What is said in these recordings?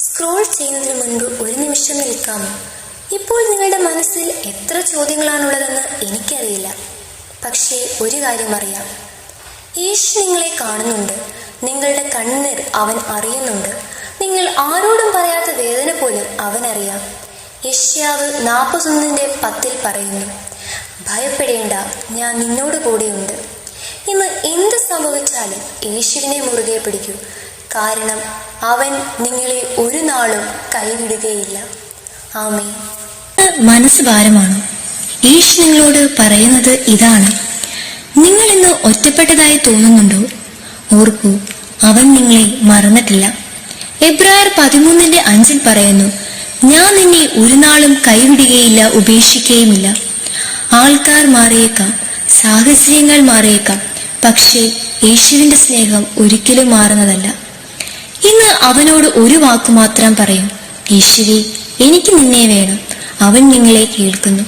Scroll ചെയ്യുന്നതിന് മുൻപ് ഒരു നിമിഷം നിൽക്കാമോ? ഇപ്പോൾ നിങ്ങളുടെ മനസ്സിൽ എത്ര ചോദ്യങ്ങളാണുള്ളതെന്ന് എനിക്കറിയില്ല. പക്ഷേ ഒരു കാര്യം അറിയാം, യേശു നിങ്ങളെ കാണുന്നുണ്ട്. നിങ്ങളുടെ കണ്ണീർ അവൻ അറിയുന്നുണ്ട്. നിങ്ങൾ ആരോടും പറയാത്ത വേദന പോലും അവനറിയാം. യെശയ്യാവ് 41:10 പറയുന്നു, ഭയപ്പെടേണ്ട, ഞാൻ നിന്നോട് കൂടെയുണ്ട്. ഇന്ന് എന്ത് സംഭവിച്ചാലും യേശുവിനെ മുറുകെ പിടിക്കൂ. കാരണം അവൻ നിങ്ങളെ ഒരു നാളും കൈവിടുകയില്ല. ആമേൻ. മനസ്സ് ഭാരമാണോ? യേശു നിങ്ങളോട് പറയുന്നത് ഇതാണ്. നിങ്ങൾ ഇന്ന് ഒറ്റപ്പെട്ടതായി തോന്നുന്നുണ്ടോ? ഓർക്കൂ, അവൻ നിങ്ങളെ മറന്നിട്ടില്ല. എബ്രായർ 13:5 പറയുന്നു, ഞാൻ നിന്നെ ഒരു നാളും കൈവിടുകയില്ല, ഉപേക്ഷിക്കുകയുമില്ല. ആൾക്കാർ മാറിയേക്കാം, സാഹചര്യങ്ങൾ മാറിയേക്കാം, പക്ഷേ യേശുവിന്റെ സ്നേഹം ഒരിക്കലും മാറുന്നതല്ല. ഇന്ന് അവനോട് ഒരു വാക്കു മാത്രം പറയും, യേശുവേ, എനിക്ക് നിന്നെ വേണം. അവൻ നിങ്ങളെ കേൾക്കുന്നു.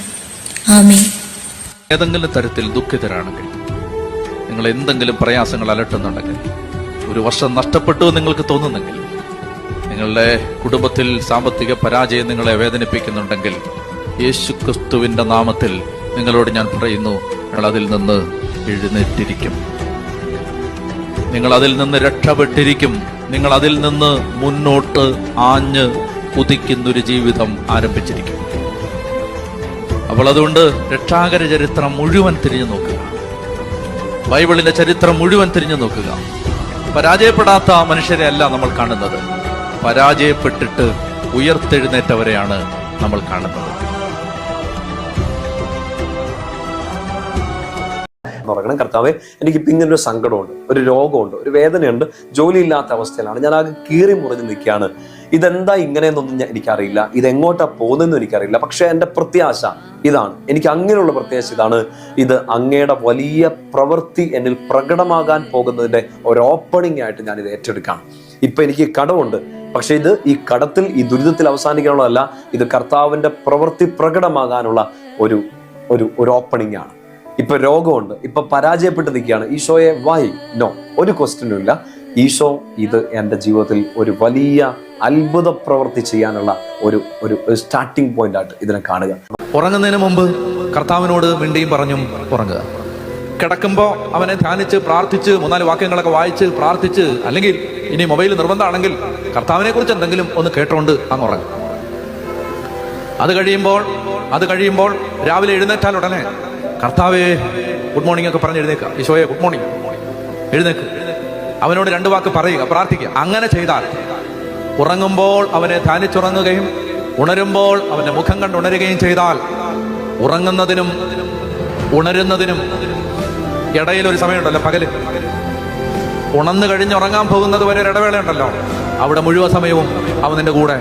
ആമേൻ. ഏതെങ്കിലും തരത്തിൽ ദുഃഖിതരാണെങ്കിൽ, നിങ്ങൾ എന്തെങ്കിലും പ്രയാസങ്ങൾ അലട്ടുന്നുണ്ടെങ്കിൽ, ഒരു വർഷം നഷ്ടപ്പെട്ടു നിങ്ങൾക്ക് തോന്നുന്നെങ്കിൽ, നിങ്ങളുടെ കുടുംബത്തിൽ സാമ്പത്തിക പരാജയം നിങ്ങളെ വേദനിപ്പിക്കുന്നുണ്ടെങ്കിൽ, യേശു ക്രിസ്തുവിന്റെ നാമത്തിൽ നിങ്ങളോട് ഞാൻ പറയുന്നു, നിങ്ങൾ അതിൽ നിന്ന് എഴുന്നേറ്റിരിക്കും. നിങ്ങൾ അതിൽ നിന്ന് രക്ഷപ്പെട്ടിരിക്കും. നിങ്ങൾ അതിൽ നിന്ന് മുന്നോട്ട് ആഞ്ഞ് കുതിക്കുന്നൊരു ജീവിതം ആരംഭിച്ചിരിക്കും. അപ്പോൾ അതുകൊണ്ട് രക്ഷാകര ചരിത്രം മുഴുവൻ തിരിഞ്ഞു നോക്കുക. ബൈബിളിന്റെ ചരിത്രം മുഴുവൻ തിരിഞ്ഞു നോക്കുക. പരാജയപ്പെടാത്ത മനുഷ്യരെ അല്ല നമ്മൾ കാണുന്നത്, പരാജയപ്പെട്ടിട്ട് ഉയർത്തെഴുന്നേറ്റവരെയാണ് നമ്മൾ കാണുന്നത്. പറയണം, കർത്താവേ, എനിക്കിപ്പോൾ ഇങ്ങനൊരു സങ്കടമുണ്ട്, ഒരു രോഗമുണ്ട്, ഒരു വേദനയുണ്ട്, ജോലിയില്ലാത്ത അവസ്ഥയിലാണ്, ഞാൻ ആകെ കീറി മുറിഞ്ഞ് നിൽക്കുകയാണ്. ഇതെന്താ ഇങ്ങനെയെന്നൊന്നും എനിക്കറിയില്ല, ഇതെങ്ങോട്ടാ പോകുന്നതെന്നും എനിക്കറിയില്ല. പക്ഷെ എൻ്റെ പ്രത്യാശ ഇതാണ്, എനിക്ക് അങ്ങനെയുള്ള പ്രത്യാശ ഇതാണ്, ഇത് അങ്ങയുടെ വലിയ പ്രവൃത്തി എന്നിൽ പ്രകടമാകാൻ പോകുന്നതിൻ്റെ ഒരു ഓപ്പണിംഗ് ആയിട്ട് ഞാൻ ഇത് ഏറ്റെടുക്കുകയാണ്. ഇപ്പൊ എനിക്ക് കടമുണ്ട്, പക്ഷെ ഇത് ഈ കടത്തിൽ, ഈ ദുരിതത്തിൽ അവസാനിക്കാനുള്ളതല്ല, ഇത് കർത്താവിന്റെ പ്രവൃത്തി പ്രകടമാകാനുള്ള ഒരു ഒരു ഒരു ഓപ്പണിംഗ് ആണ്. ഇപ്പൊ രോഗമുണ്ട്, ഇപ്പൊ പരാജയപ്പെട്ട് നിൽക്കുകയാണ്. ഈശോയെ വൈ? നോ, ഒരു ക്വസ്റ്റ്യനും ഇല്ല. ഈശോ ഇത് എൻ്റെ ജീവിതത്തിൽ ഒരു വലിയ അത്ഭുത പ്രവൃത്തി ചെയ്യാനുള്ള ഒരു ഒരു സ്റ്റാർട്ടിംഗ് പോയിന്റ് ആയിട്ട് ഇതിനെ കാണുക. ഉറങ്ങുന്നതിന് മുമ്പ് കർത്താവിനോട് മിണ്ടിയും പറഞ്ഞും ഉറങ്ങുക. കിടക്കുമ്പോൾ അവനെ ധ്യാനിച്ച് പ്രാർത്ഥിച്ച് 3-4 വാക്യങ്ങളൊക്കെ വായിച്ച് പ്രാർത്ഥിച്ച്, അല്ലെങ്കിൽ ഇനി മൊബൈൽ നിർബന്ധമാണെങ്കിൽ കർത്താവിനെ കുറിച്ച് എന്തെങ്കിലും ഒന്ന് കേട്ടോണ്ട് അങ്ങ് ഉറങ്ങും. അത് കഴിയുമ്പോൾ രാവിലെ എഴുന്നേറ്റാൽ ഉടനെ കർത്താവേ ഗുഡ് മോർണിംഗ് ഒക്കെ പറഞ്ഞ് എഴുന്നേക്കുക. ഈശോയെ ഗുഡ് മോർണിംഗ്, എഴുന്നേക്ക്. അവനോട് 2 വാക്ക് പറയുക, പ്രാർത്ഥിക്കുക. അങ്ങനെ ചെയ്താൽ ഉറങ്ങുമ്പോൾ അവനെ ധ്യാനിച്ചുറങ്ങുകയും ഉണരുമ്പോൾ അവന്റെ മുഖം കണ്ട് ഉണരുകയും ചെയ്താൽ, ഉറങ്ങുന്നതിനും ഉണരുന്നതിനും ഇടയിൽ ഒരു സമയമുണ്ടല്ലോ, പകല്. ഉണർന്നു കഴിഞ്ഞ് ഉറങ്ങാൻ പോകുന്നത് വരെ ഒരു ഇടവേളയുണ്ടല്ലോ, അവിടെ മുഴുവൻ സമയവും അവൻ നിന്റെ കൂടെ